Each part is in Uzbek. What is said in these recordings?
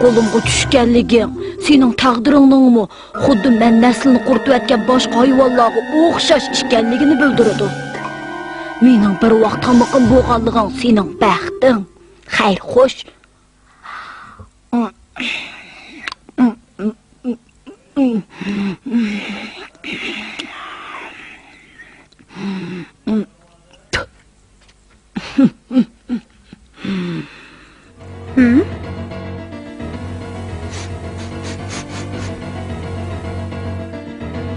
qo'limga tushganliging, sening taqdiringning xuddi men naslini quritib o'tgan boshqa hayvonlarga o'xshash ekanligini bildiradi. Mening bir vaqt tamiqim bo'lganliging sening baxting. Xayr, xo'sh.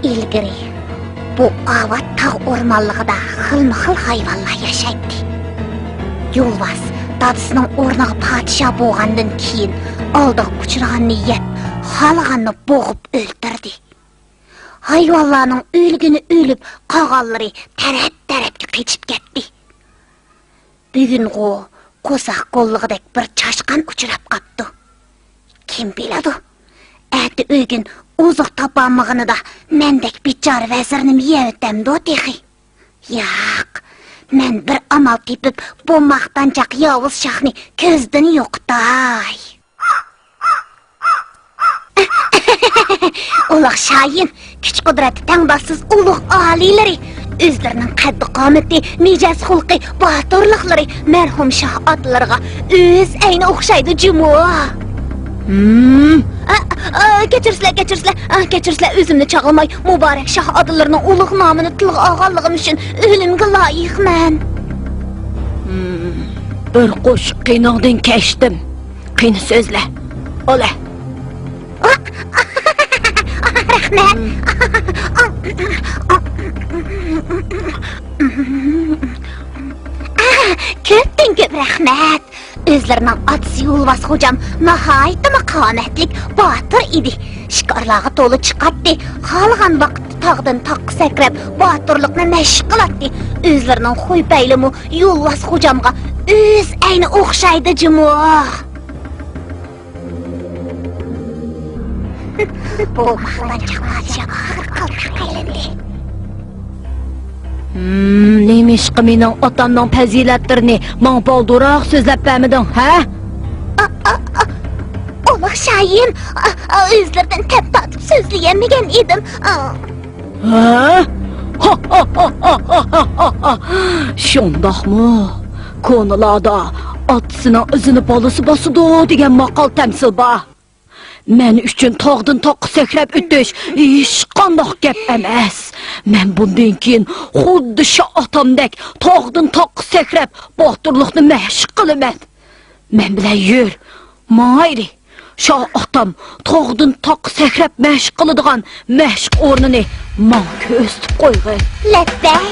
İlgari bu avat tağ ormanlığıda xilma-xil hayvanlar yaşaydı. Yo'lbars dadısının o'rniga podshoh bo'lgandan keyin oldiga uchragan niyat xalqanni bo'g'ib o'ldirdi. Hayvonlarning o'lgini o'lib, qolganlari taraf-tarafga qochib ketdi. Bugun qo'saq qo'llig'idek bir chashqan uchrab qopti. Kim biladi? Ati o'gin uzuq topolmaganida mendek bichora vazirni yevitamdi texi. Yo'q, men bir amal tepib bu maqtanchaq yovuz shohni ko'zdan yo'qtay. Ulug' shoyin, kuch qudrati tangdoshsiz ulug' oliylari, o'zlarining qaddi qomati, mijoz xulqi, boturliqlari marhum shoh otlariga o'z ayni o'xshaydi jumo. Kechirsizlar, o'zimni chaqilmay, muborak shoh odillarning ulug' nomini tilga olganligim uchun o'limga loyiqman. Bir qo'shiq qiynog'dan kechdim. Qiyin so'zla. Ola. Rahmat. Ko'p rahmat. O'zlarining otasi Yo'lbars xo'jam nihoyatda maqomatlik, botir edi. Shikorlarga to'li chiqatdi. Xalqan vaqtda tog'dan toqqa sakrab, botirlikni mashq qiladi. O'zlarining qo'y paylimi Yo'lbars xo'jamga o'z ayni o'xshaydi jumo. Bu maqtanchaq podshoh qalqildi. Neymiş ki mening otamning fazilatlarini men bolduroq so'zlab bermiding, ha? Ulug' shoyim, o'zlaridan tap tortib so'zlayolmagan edim. Shundoqmi? Ko'nilada otasining o'zini bolasi bosidi degan maqol tamsil bor. Men uchun tog'dan toqqa sakrab o'tish hech qanday gap emas. Men bundan keyin xuddi shu otamdek tog'dan toqqa sakrab botirlikni mashq qilaman. Men bilan yur, mayli. Shu otam tog'dan toqqa sakrab mashq qiladigan mashq o'rnini men ko'rsatib qo'yg'ay. Labbay.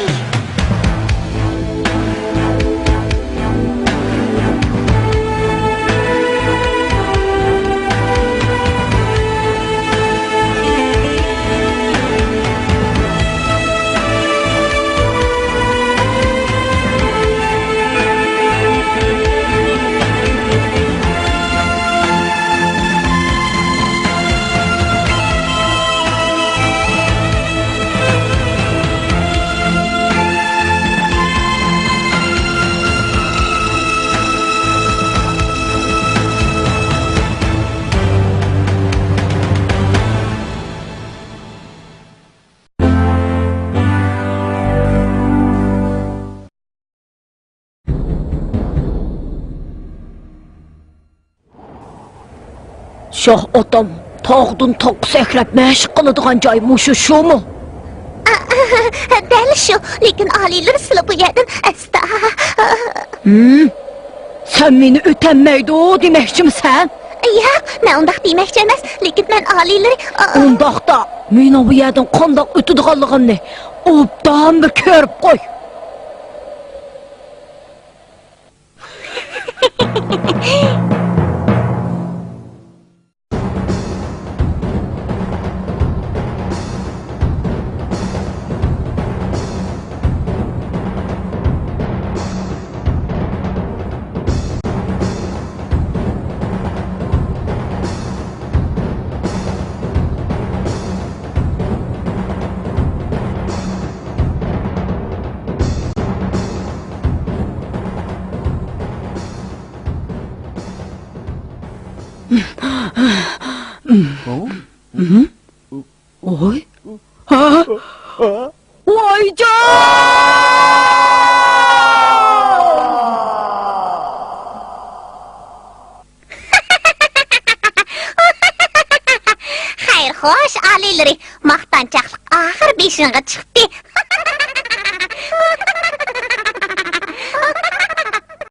Shoh otam tog'dan toqqa sakrab mashq qiladigan joy shumi? Dal shu, lekin oliylar sizlar bu yerdan asta. Sen meni o'tanmaydi demoqchimisan? Yo'q, men undaq demoqchi emas, lekin men oliylar undaqda meni bu yerdan qandoq o'tadiganligimni obdan bir ko'rib qo'y. Oy. Ha? Voyjon! Xayr, xo'sh, alilari, maqtanchaqlik oxir 5-ga chiqdi.